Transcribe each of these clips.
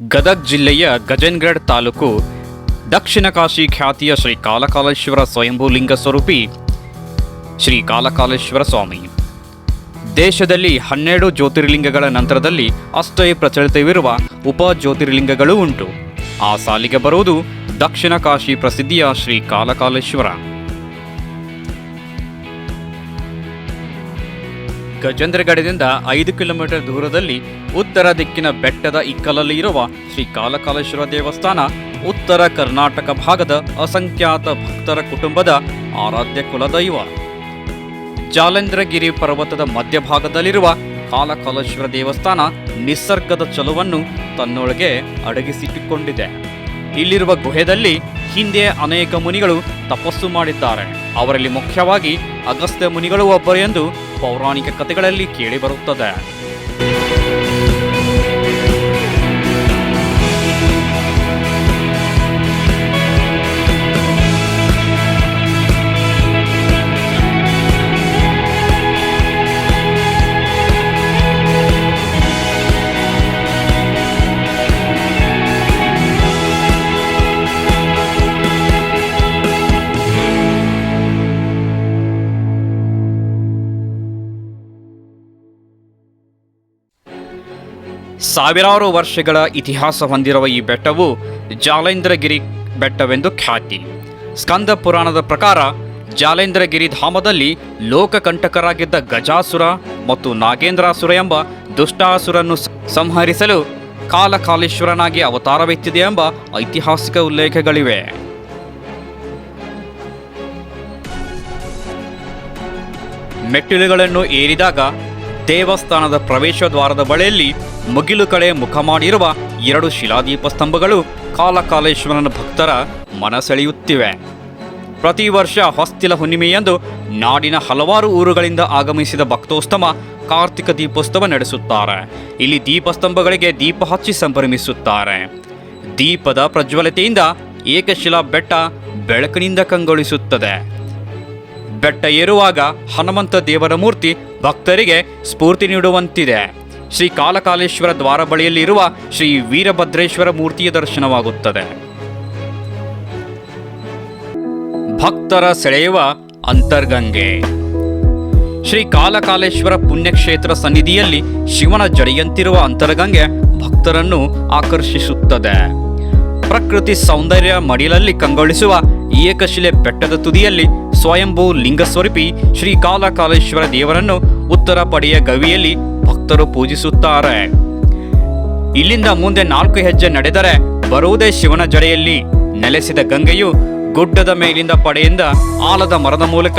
ಗದಗ ಜಿಲ್ಲೆಯ ಗಜೇಂದ್ರಗಡ ತಾಲೂಕು ದಕ್ಷಿಣ ಕಾಶಿ ಖ್ಯಾತಿಯ ಶ್ರೀ ಕಾಲಕಾಲೇಶ್ವರ ಸ್ವಯಂಭೂಲಿಂಗ ಸ್ವರೂಪಿ ಶ್ರೀ ಕಾಲಕಾಲೇಶ್ವರ ಸ್ವಾಮಿ. ದೇಶದಲ್ಲಿ 12 ಜ್ಯೋತಿರ್ಲಿಂಗಗಳ ನಂತರದಲ್ಲಿ ಅಷ್ಟೇ ಪ್ರಚಲಿತವಿರುವ ಉಪ ಜ್ಯೋತಿರ್ಲಿಂಗಗಳೂ ಉಂಟು. ಆ ಸಾಲಿಗೆ ಬರುವುದು ದಕ್ಷಿಣ ಕಾಶಿ ಪ್ರಸಿದ್ಧಿಯ ಶ್ರೀ ಕಾಲಕಾಲೇಶ್ವರ. ಗಜೇಂದ್ರಗಡದಿಂದ 5 ಕಿಲೋಮೀಟರ್ ದೂರದಲ್ಲಿ ಉತ್ತರ ದಿಕ್ಕಿನ ಬೆಟ್ಟದ ಇಕ್ಕಲಲ್ಲಿ ಇರುವ ಶ್ರೀ ಕಾಲಕಾಲೇಶ್ವರ ದೇವಸ್ಥಾನ ಉತ್ತರ ಕರ್ನಾಟಕ ಭಾಗದ ಅಸಂಖ್ಯಾತ ಭಕ್ತರ ಕುಟುಂಬದ ಆರಾಧ್ಯ ಕುಲದೈವ. ಜಾಲೇಂದ್ರಗಿರಿ ಪರ್ವತದ ಮಧ್ಯಭಾಗದಲ್ಲಿರುವ ಕಾಲಕಾಲೇಶ್ವರ ದೇವಸ್ಥಾನ ನಿಸರ್ಗದ ಚಲುವನ್ನು ತನ್ನೊಳಗೆ ಅಡಗಿಸಿಟ್ಟುಕೊಂಡಿದೆ. ಇಲ್ಲಿರುವ ಗುಹೆಯಲ್ಲಿ ಹಿಂದೆ ಅನೇಕ ಮುನಿಗಳು ತಪಸ್ಸು ಮಾಡಿದ್ದಾರೆ. ಅವರಲ್ಲಿ ಮುಖ್ಯವಾಗಿ ಅಗಸ್ತ್ಯ ಮುನಿಗಳು ಒಬ್ಬರು ಎಂದು ಪೌರಾಣಿಕ ಕಥೆಗಳಲ್ಲಿ ಕೇಳಿಬರುತ್ತದೆ. ಸಾವಿರಾರು ವರ್ಷಗಳ ಇತಿಹಾಸ ಹೊಂದಿರುವ ಈ ಬೆಟ್ಟವು ಜಾಲೇಂದ್ರಗಿರಿ ಬೆಟ್ಟವೆಂದು ಖ್ಯಾತಿ. ಸ್ಕಂದ ಪುರಾಣದ ಪ್ರಕಾರ ಜಾಲೇಂದ್ರಗಿರಿ ಧಾಮದಲ್ಲಿ ಲೋಕಕಂಟಕರಾಗಿದ್ದ ಗಜಾಸುರ ಮತ್ತು ನಾಗೇಂದ್ರಾಸುರ ಎಂಬ ದುಷ್ಟಾಸುರನ್ನು ಸಂಹರಿಸಲು ಕಾಲಕಾಲೇಶ್ವರನಾಗಿ ಅವತಾರವೆತ್ತಿದೆ ಎಂಬ ಐತಿಹಾಸಿಕ ಉಲ್ಲೇಖಗಳಿವೆ. ಮೆಟ್ಟಿಲುಗಳನ್ನು ಏರಿದಾಗ ದೇವಸ್ಥಾನದ ಪ್ರವೇಶ ದ್ವಾರದ ಬಳಿಯಲ್ಲಿ ಮುಗಿಲು ಕಡೆ ಮುಖ ಮಾಡಿರುವ 2 ಶಿಲಾದೀಪ ಸ್ತಂಭಗಳು ಕಾಲಕಾಲೇಶ್ವರನ ಭಕ್ತರ ಮನಸೆಳೆಯುತ್ತಿವೆ. ಪ್ರತಿ ವರ್ಷ ಹೊಸ್ತಿಲ ಹುಣ್ಣಿಮೆಯಂದು ನಾಡಿನ ಹಲವಾರು ಊರುಗಳಿಂದ ಆಗಮಿಸಿದ ಭಕ್ತೋಸ್ತಮ ಕಾರ್ತಿಕ ದೀಪೋತ್ಸವ ನಡೆಸುತ್ತಾರೆ. ಇಲ್ಲಿ ದೀಪಸ್ತಂಭಗಳಿಗೆ ದೀಪ ಹಚ್ಚಿ ಸಂಭ್ರಮಿಸುತ್ತಾರೆ. ದೀಪದ ಪ್ರಜ್ವಲತೆಯಿಂದ ಏಕಶಿಲಾ ಬೆಟ್ಟ ಬೆಳಕಿನಿಂದ ಕಂಗೊಳಿಸುತ್ತದೆ. ಬೆಟ್ಟ ಏರುವಾಗ ಹನುಮಂತ ದೇವರ ಮೂರ್ತಿ ಭಕ್ತರಿಗೆ ಸ್ಫೂರ್ತಿ ನೀಡುವಂತಿದೆ. ಶ್ರೀ ಕಾಲಕಾಲೇಶ್ವರ ದ್ವಾರ ಬಳಿಯಲ್ಲಿರುವ ಶ್ರೀ ವೀರಭದ್ರೇಶ್ವರ ಮೂರ್ತಿಯ ದರ್ಶನವಾಗುತ್ತದೆ. ಭಕ್ತರ ಸೆಳೆಯುವ ಅಂತರ್ಗಂಗೆ. ಶ್ರೀ ಕಾಲಕಾಲೇಶ್ವರ ಪುಣ್ಯಕ್ಷೇತ್ರ ಸನ್ನಿಧಿಯಲ್ಲಿ ಶಿವನ ಜಡೆಯಂತಿರುವ ಅಂತರ್ಗಂಗೆ ಭಕ್ತರನ್ನು ಆಕರ್ಷಿಸುತ್ತದೆ. ಪ್ರಕೃತಿ ಸೌಂದರ್ಯ ಮಡಿಲಲ್ಲಿ ಕಂಗೊಳಿಸುವ ಏಕಶಿಲೆ ಬೆಟ್ಟದ ತುದಿಯಲ್ಲಿ ಸ್ವಯಂಭೂ ಲಿಂಗಸ್ವರೂಪಿ ಶ್ರೀ ಕಾಲಕಾಲೇಶ್ವರ ದೇವರನ್ನು ಉತ್ತರ ಪಡೆಯ ಗವಿಯಲ್ಲಿ ಭಕ್ತರು ಪೂಜಿಸುತ್ತಾರೆ. ಇಲ್ಲಿಂದ ಮುಂದೆ 4 ಹೆಜ್ಜೆ ನಡೆದರೆ ಬರುವುದೇ ಶಿವನ ಜಡೆಯಲ್ಲಿ ನೆಲೆಸಿದ ಗಂಗೆಯು ಗುಡ್ಡದ ಮೇಲಿಂದ ಪಡೆಯಿಂದ ಆಲದ ಮರದ ಮೂಲಕ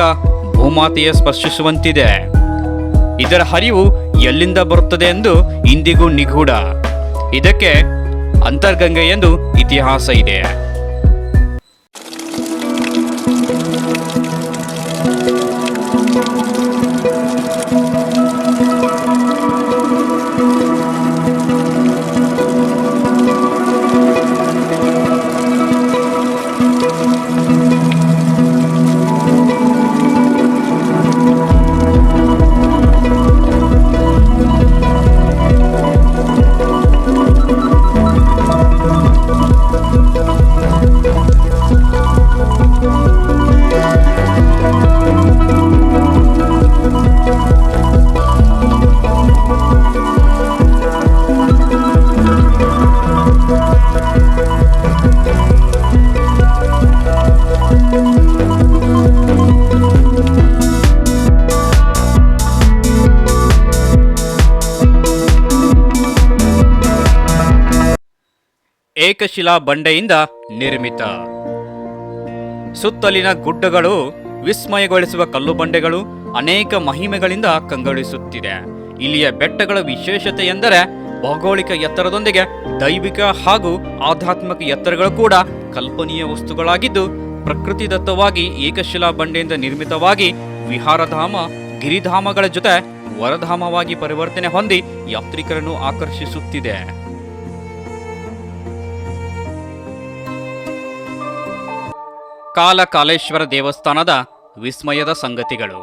ಭೂಮಾತೆಯ ಸ್ಪರ್ಶಿಸುವಂತಿದೆ. ಇದರ ಹರಿವು ಎಲ್ಲಿಂದ ಬರುತ್ತದೆ ಎಂದು ಇಂದಿಗೂ ನಿಗೂಢ. ಇದಕ್ಕೆ ಅಂತರ್ಗಂಗೆ ಎಂದು ಇತಿಹಾಸ ಇದೆ. ಏಕಶಿಲಾ ಬಂಡೆಯಿಂದ ನಿರ್ಮಿತ. ಸುತ್ತಲಿನ ಗುಡ್ಡಗಳು ವಿಸ್ಮಯಗೊಳಿಸುವ ಕಲ್ಲು ಬಂಡೆಗಳು ಅನೇಕ ಮಹಿಮೆಗಳಿಂದ ಕಂಗೊಳಿಸುತ್ತಿದೆ. ಇಲ್ಲಿಯ ಬೆಟ್ಟಗಳ ವಿಶೇಷತೆ ಎಂದರೆ ಭೌಗೋಳಿಕ ಎತ್ತರದೊಂದಿಗೆ ದೈವಿಕ ಹಾಗೂ ಆಧ್ಯಾತ್ಮಿಕ ಎತ್ತರಗಳು ಕೂಡ ಕಲ್ಪನೀಯ ವಸ್ತುಗಳಾಗಿದ್ದು, ಪ್ರಕೃತಿದತ್ತವಾಗಿ ಏಕಶಿಲಾ ಬಂಡೆಯಿಂದ ನಿರ್ಮಿತವಾಗಿ ವಿಹಾರಧಾಮ ಗಿರಿಧಾಮಗಳ ಜೊತೆ ವರಧಾಮವಾಗಿ ಪರಿವರ್ತನೆ ಹೊಂದಿ ಯಾತ್ರಿಕರನ್ನು ಆಕರ್ಷಿಸುತ್ತಿದೆ. ಕಾಲಕಾಲೇಶ್ವರ ದೇವಸ್ಥಾನದ ವಿಸ್ಮಯದ ಸಂಗತಿಗಳು.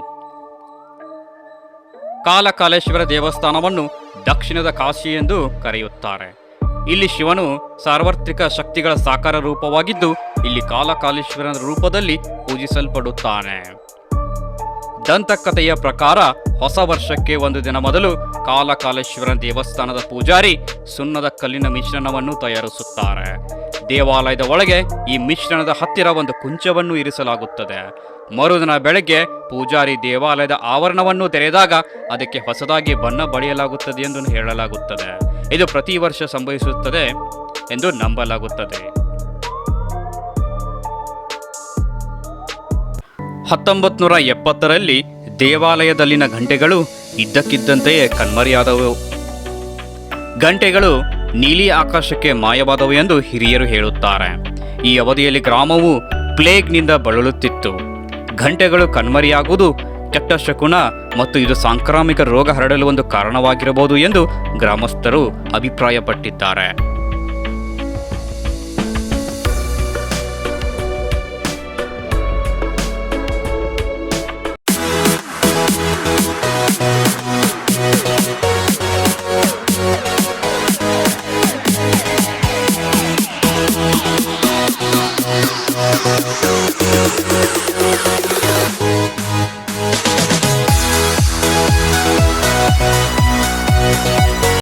ಕಾಲಕಾಲೇಶ್ವರ ದೇವಸ್ಥಾನವನ್ನು ದಕ್ಷಿಣದ ಕಾಶಿ ಎಂದು ಕರೆಯುತ್ತಾರೆ. ಇಲ್ಲಿ ಶಿವನು ಸಾರ್ವತ್ರಿಕ ಶಕ್ತಿಗಳ ಸಾಕಾರ ರೂಪವಾಗಿದ್ದು ಇಲ್ಲಿ ಕಾಲಕಾಲೇಶ್ವರನ ರೂಪದಲ್ಲಿ ಪೂಜಿಸಲ್ಪಡುತ್ತಾನೆ. ದಂತಕಥೆಯ ಪ್ರಕಾರ ಹೊಸ ವರ್ಷಕ್ಕೆ ಒಂದು ದಿನ ಮೊದಲು ಕಾಲಕಾಲೇಶ್ವರನ ದೇವಸ್ಥಾನದ ಪೂಜಾರಿ ಸುಣ್ಣದ ಕಲ್ಲಿನ ಮಿಶ್ರಣವನ್ನು ತಯಾರಿಸುತ್ತಾರೆ. ದೇವಾಲಯದ ಒಳಗೆ ಈ ಮಿಶ್ರಣದ ಹತ್ತಿರ ಒಂದು ಕುಂಚವನ್ನು ಇರಿಸಲಾಗುತ್ತದೆ. ಮರುದಿನ ಬೆಳಗ್ಗೆ ಪೂಜಾರಿ ದೇವಾಲಯದ ಆವರಣವನ್ನು ತೆರೆದಾಗ ಅದಕ್ಕೆ ಹೊಸದಾಗಿ ಬಣ್ಣ ಬಳಿಯಲಾಗುತ್ತದೆ ಎಂದು ಹೇಳಲಾಗುತ್ತದೆ. ಇದು ಪ್ರತಿ ವರ್ಷ ಸಂಭವಿಸುತ್ತದೆ ಎಂದು ನಂಬಲಾಗುತ್ತದೆ. 1970ರಲ್ಲಿ ದೇವಾಲಯದಲ್ಲಿನ ಗಂಟೆಗಳು ಇದ್ದಕ್ಕಿದ್ದಂತೆಯೇ ಕಣ್ಮರೆಯಾದವು. ಗಂಟೆಗಳು ನೀಲಿ ಆಕಾಶಕ್ಕೆ ಮಾಯವಾದವು ಎಂದು ಹಿರಿಯರು ಹೇಳುತ್ತಾರೆ. ಈ ಅವಧಿಯಲ್ಲಿ ಗ್ರಾಮವು ಪ್ಲೇಗ್ನಿಂದ ಬಳಲುತ್ತಿತ್ತು. ಗಂಟೆಗಳು ಕಣ್ಮರೆಯಾಗುವುದು ಕೆಟ್ಟ ಶಕುನ ಮತ್ತು ಇದು ಸಾಂಕ್ರಾಮಿಕ ರೋಗ ಹರಡಲು ಒಂದು ಕಾರಣವಾಗಿರಬಹುದು ಎಂದು ಗ್ರಾಮಸ್ಥರು ಅಭಿಪ್ರಾಯಪಟ್ಟಿದ್ದಾರೆ.